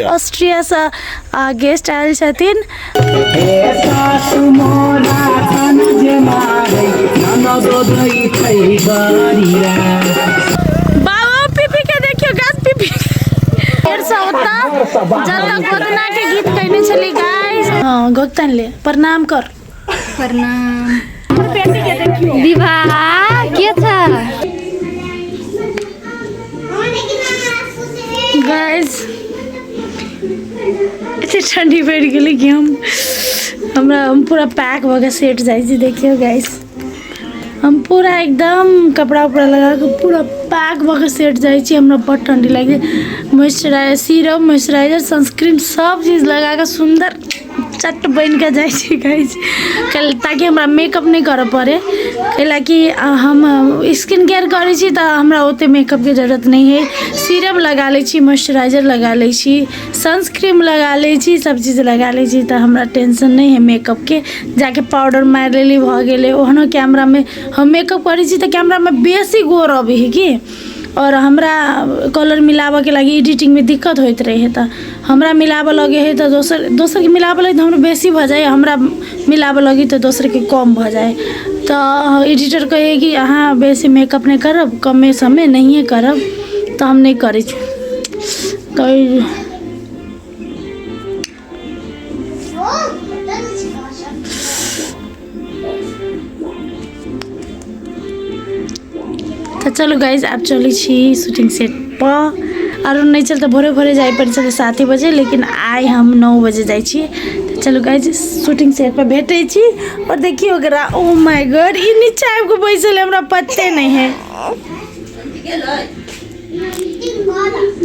Austria से guest oil छथिन। बाबा PP के देखियो गाछ पीपी जल्ला गोदना के गीत कहने चली गाइस। हां गोदन ले प्रणाम कर। प्रणाम। विवाह के था गाइस इतनी ठंडी बढ़ गई कि हम पूरा पैक हो गए सेट जाए। देखियो गाइस हम पूरा एकदम कपड़ा उपड़ा लगा के पूरा पैक होकर सेट जाए। हमरा बहुत ठंडी लगे। मॉइस्चराइजर सीरम मॉइस्चराइजर सनस्क्रीन सब चीज़ लगा के सुंदर चट बन के जाए गाइस ताकि हमरा मेकअप नहीं करे पड़े। कैला कि हम स्किन केयर करे छी तो हमरा ओते मेकअप के जरूरत नहीं है। सीरम लगा ले छी मॉइस्चराइजर लगा ले छी सनस्क्रीन लगा ले छी सब चीज़ लगा ले छी तो हमरा टेंशन नहीं है मेकअप के। जाके पाउडर मार लेली भ गेले ओहनो कैमरा में हम मेकअप करे छी तो कैमरा में बेसी गोर अबे है कि और हमरा कलर मिलावे के लगी एडिटिंग में दिक्कत होत रहे तो हमरा मिलावे लगे है तो दोसर के मिलावे लगे तो हमरा बेसी भ जाए। हमरा मिलावे लगी तो दोसर के कम भ जाए। तो एडिटर कहे कि अहाँ बेसी मेकअप नहीं करब कमे समय नहीं करब तो हम नहीं करे छी। तो चलो गाइज आप चली छी शूटिंग सेट पर और नहीं चलते भोरे भोरे जाए पड़े 7 बजे लेकिन आए हम 9 बजे जाए। तो चलो गाइज शूटिंग सेट पर भेटे छी और देखिए ओकरा ओ माय गॉड इ नीचे आब के बैसल हमरा पत्ते नहीं है।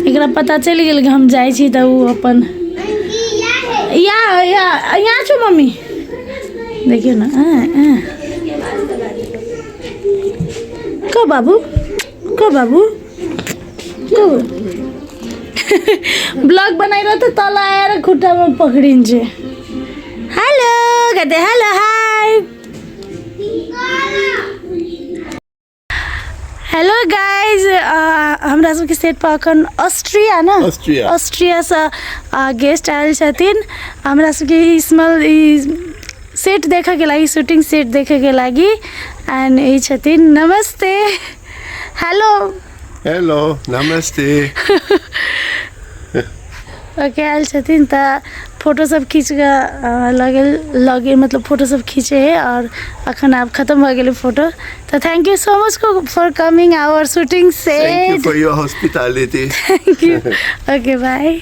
एकरा पता चल गेल कि हम जाए छी तो वो अपन या छो मम्मी देखियो ना को बाबू ब्लॉग बनाई रहा तो तला आएर खुट्टा में पकड़िन्छ। हेलो कहते हेलो हाय हेलो गाइज हमरा सबके सेट पर अखन ऑस्ट्रिया ना ऑस्ट्रिया से गेस्ट आयल छथिन। हमरा सबके स्मॉल सेट देखे के लगी शूटिंग सेट देखे के लगी एंड ये छथिन नमस्ते हेलो हेलो नमस्ते ओके आयल छथिन तो फोटो सब खींच के लगे मतलब फोटो सब खींचे है और अखन आप खत्म हो गए फोटो। तो thank you so much for coming our shooting set. Thank you for your hospitality. Thank you okay bye.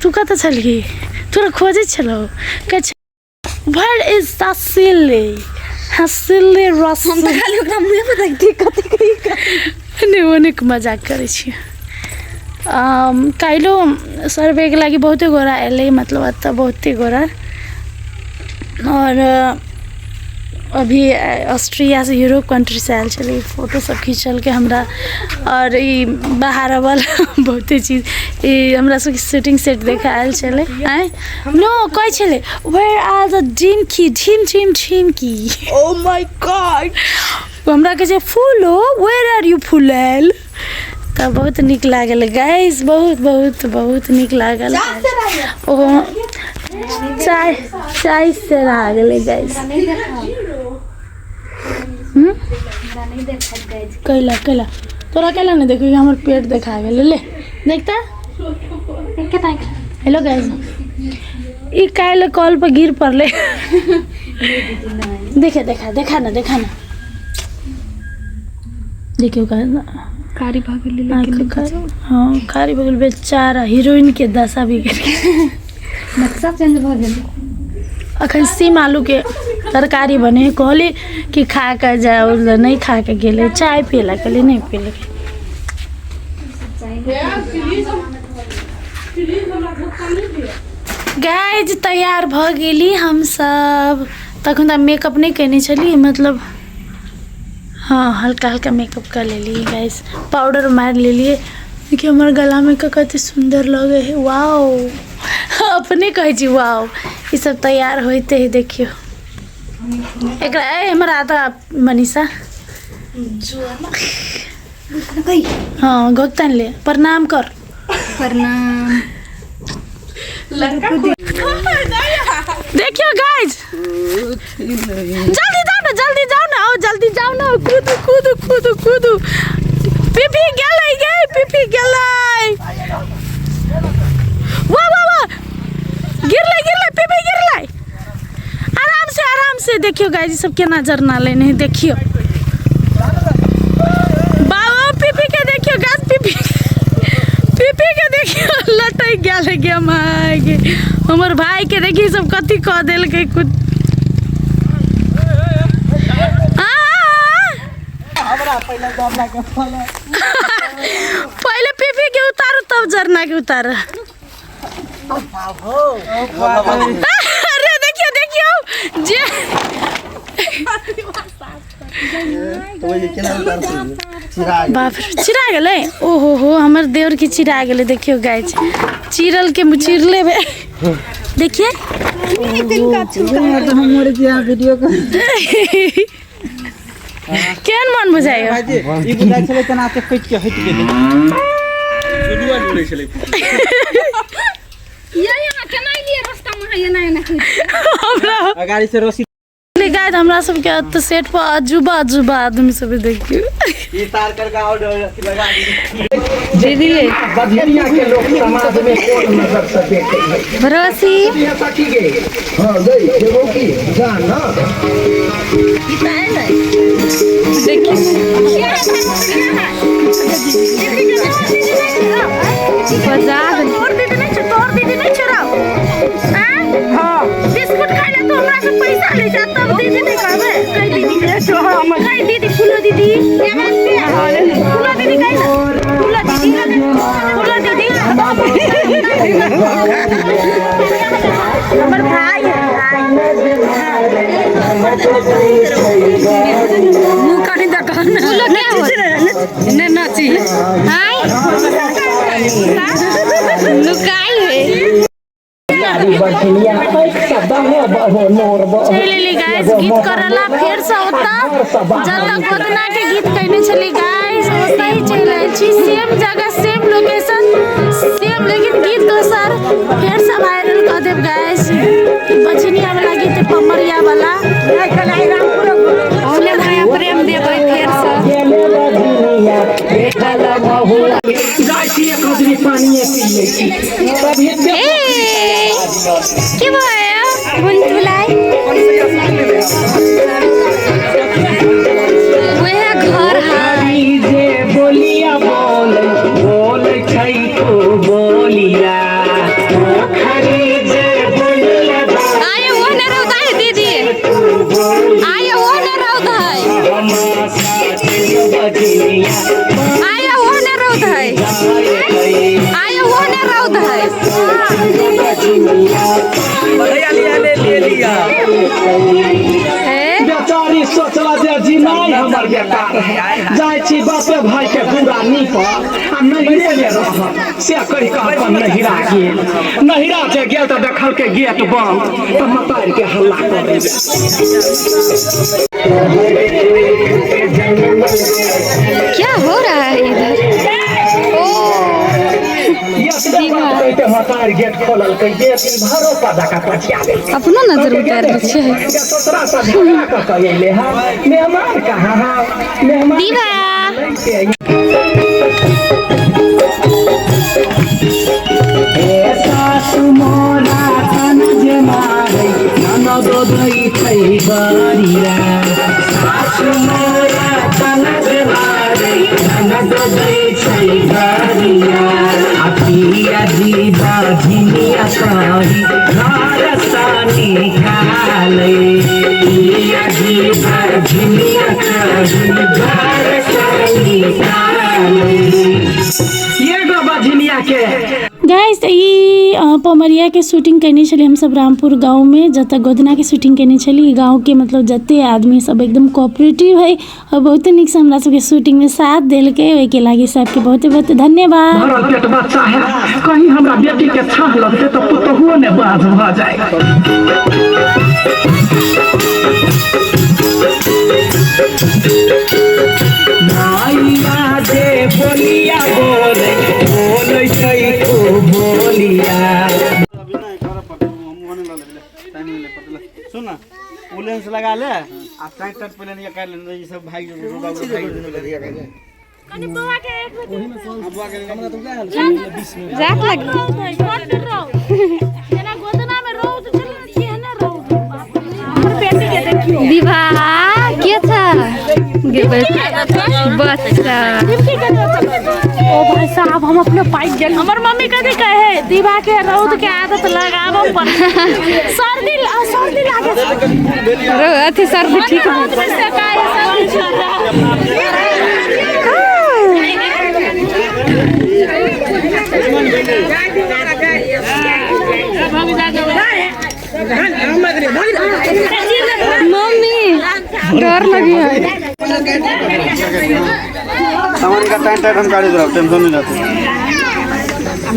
तू कत छलही तोरा खोजे छलो व्हाट इज द सिल्ली हसिल्ली रस हम त खाली ओकरा मुंह में देखती कथि नहीं ओने के मजाक करे छी। काइलो सर्वे के लागि बहुते गोरा एले मतलब अत बहुते गोरा और अभी ऑस्ट्रिया से यूरोप कंट्री से आयल चले फोटो सब खींचल के हमरा और ये बाहर वाला बहुते चीज ये हमरा सब शूटिंग सेट देखा आयल चले आए नो कोई चले वेयर आर द ड्रीम की ओ माय गॉड हमरा के जे फूलो वेयर आर यू फुलल तो बहुत निक लागल गाइस बहुत निक लागल। ओ चाय से लागल गाइस कैला तोरा कैला नहीं देखो हमर पेट देखा गेल ले देखता हेलो गाइस ई काल कॉल पर गिर पड़ले देखा ना देखियो कारी भागल हाँ कारी भागल बेचारा हीरोइन के दशा भी नक्शा चेंज भ गेल। अखन सीम आलू के तरकारी बने कहली कि खा कर जाओ नहीं खा के गेले चाय पिला कहली नहीं पिले। गाइज तैयार भ गेली हम सब तखन त मेकअप नहीं कैने छली मतलब हाँ हल्का मेकअप कर लेली गाइस पाउडर मार लेलिए देखिए हमारे गला में कते सुंदर लगे है वाओ अपने कहे छी वाओ ये सब तैयार होते ही देखियो एक हमारा आता मनीषा हाँ गोगतान ले प्रणाम कर। प्रणाम। देखियो गाइस, जल्दी जाओ ना, आओ जल्दी जाओ ना, कूदू कूदू कूदू कूदू। पिपी गेलै गे, पिपी गेलै। वाह वाह वाह, गिरले पिपी गिरले। आराम से देखियो गाइस, सब केना जरना लेने देखियो। बाबा पिपी के देखियो गाइस, पिपी के देखियो लटक गेल गे माय गे। हमर भाई के देखिए सब कथी कह देल के कुछ। पहले पिपी के उतारो तब जरना के उतारो। अरे देखियो जे बाप रे चिरा गेलै। ओहो हो, हमर देवर की चिरा गेलै। देखियो गाइस, चिरल के चिरले बे देखिए। केहन मन बुझाइयो। ई बुझाइ छलै तना ते कटि के हटि गेलै। जुलुआ लुलै छलै। यहाँ केना लिए रास्ता में है ना हमरा गाड़ी से रस्सी गाइस, हमरा सब के तो सेट पर अजूबा आदमी सब देखियो। ई तार कर का और लगा दी। दीदी बधिया के लोग समाज में कोई नजर से देखे नहीं। भरोसी ये सखी गे हां गई देखो की जान ना तोर दीदी नहीं छोड़ाओ। हां बिस्कुट खाई ले तो हमरा से पैसा ले जा, तब दीदी नहीं कहबे। कई दीदी कई दीदी फूलो दीदी फूलो दीदी कही ना, फूलो दीदी हमर भाई मुंह काटी दा कहन फूलो क्या हो ने नाची हाय लुकाई है। चलिए गाइस, गीत करला फिर से होता जब तक गोदना के गीत कहने चली गाइस, होता ही चले छी सेम जगह सेम लोकेशन सेम, लेकिन गीत तो सर फिर से वायरल कर देब गाइस। बचनिया वाला गीत पमरिया वाला हमने भैया प्रेम देबै फिर से। की भयो बुलबुलाई वह घर है जे बोलिया बोल छै तो बोलिया खरीदे बोलिया आये वो न रौदा है दीदी, आये वो न रौदा है, आये वो न रौदा है, आये वो न रौदा है। ले लिया बेचारी सोचला जे जी नहीं हमर बेकार है, जाय छी बापे भाई के पूरा नीप आ नहिरे ले रह से कहि के अपन नहिरा जे गेल त देखल के गेट बंद त मतार के हल्ला करे। क्या हो रहा है इधर? मतार गेट खोलल के गेट भरो पदा का पछिया दे अपना नजर उतार छै। ससुरा सा झगड़ा क कइले है मेहमान कहां है मेहमान दीवा ए सासु मोरा तन जे मारे ननद दई छै बरिया सासु मोरा तन जे मारे ननद दई छै बरिया अतिया जीवा झिनिया कही घर सानी खाले अतिया जीवा झिनिया कही घर सानी खाले ये गो बझिनिया के गाइस, ये पमरिया के शूटिंग करने चली हम सब रामपुर गांव में, जब तक गोदना के शूटिंग करने चली गांव के मतलब जते आदमी सब एकदम कोऑपरेटिव है और बहुत निक से हमरा सबके शूटिंग में साथ देल के ओई के लागी सबके बहुत बहुत धन्यवाद। भरल पेट बच्चा है कहीं हमरा बेटी के छाह लगते तो पुतहुओ ने बाज भ जाएगा। नाइया जे लगा ले आ टाइट टाइट पहले नहीं कर ले ये सब भाई जो रोगा भाई कनी बुआ के एक बुआ के हमरा तुम क्या जात लग जना गोदना में रहो तो चल ये है ना रहो हमर बेटी के देखियो दीवा क्या था गे बच्चा ओ भाई साहब हम अपने पाइप जल हमर मम्मी कभी कहे दीवा के रौद के आदत लगावो पर सर्दी लागे रो अथी सर्दी ठीक हो रौद में से काहे सर्दी चल रहा मम्मी डर लगी है सामान का टाइट टाइट हम काढ़ी दो टेंशन नहीं लेते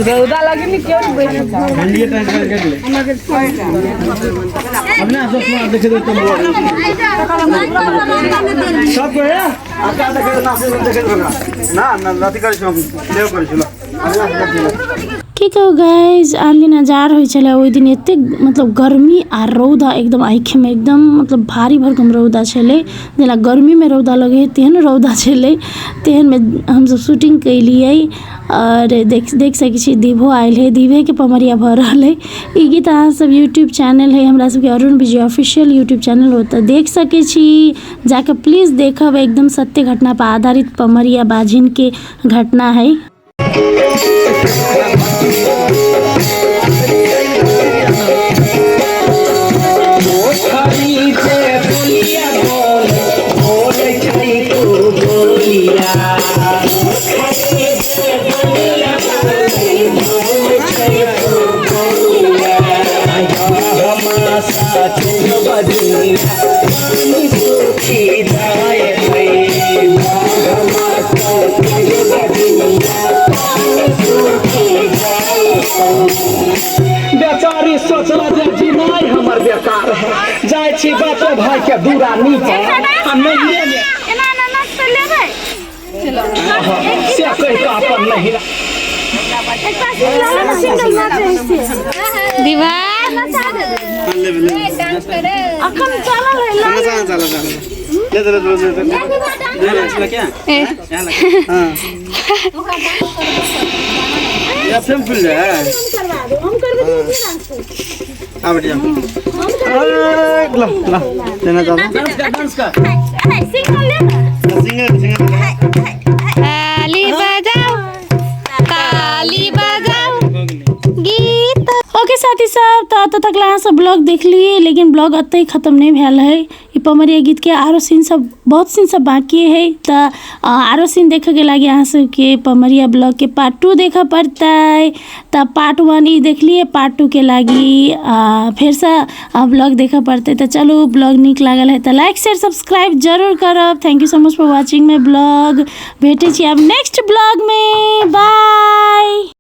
रौदा लगी नहीं क्यों ठंडी टाइट कर ले अब ना सब तुम्हारा देखे दो तुम सब को है आपका देखे ना से देखे दो ना ना राती कर छो देव कर छलो की कहू गाइज आन दिन हजार होइ छलै ओहि दिन एते मतलब गर्मी आ रौदा एकदम आँखि में एकदम मतलब भारी भरकम रौदा छलै जेना गर्मी में रौदा लगे तेहन रौदा छलै तेहन में हम सब शूटिंग कैलिए और देख सकै छी दीवो आयल है दीवे के पमरिया भऽ रहल है ई गीत अहाँ सब यूट्यूब चैनल है हमरा सबके अरुण विजय ऑफिशियल यूट्यूब चैनल हो तऽ देख सकै छी जाके प्लीज देखब एकदम सत्य घटना पर आधारित पमरिया बाझिन के घटना है। बेचारी सोचला जे जीनाइ हमर बेकार है जाय छी बाप भाई के दूरा नीचा हम नहीं ले एना अनानास पे लेबै से कह का अपन नहीं एक पास लाला ना सिंगल मात्र है दीवा अखन चलल है लाला चलो ले ले क्या यहां लगा हां ये सिंपल है हम करबे आ बढ़िया ला लेना चाहो डांस का सिंगल ले सिंगल ताली बजाओ गीत ओके साथी सब तो तक ला सब ब्लॉग देख लिए लेकिन ब्लॉग अतै खत्म नहीं भेल है ई पमरिया गीत के आरो सीन सब बहुत सीन सब बाकी है तो आरो सीन देखे के लागे अहाँ सबके पमरिया ब्लॉग के पार्ट 2 देखा पड़तै तो पार्ट 1 ई देख लिए पार्ट 2 के लागी फिर से ब्लॉग देखा पड़तै तो चलो ब्लॉग नीक लागल है तो लाइक शेयर सब्सक्राइब जरूर करब। Thank you so much for watching my blog भेटै छी अब नेक्स्ट ब्लॉग में बाय।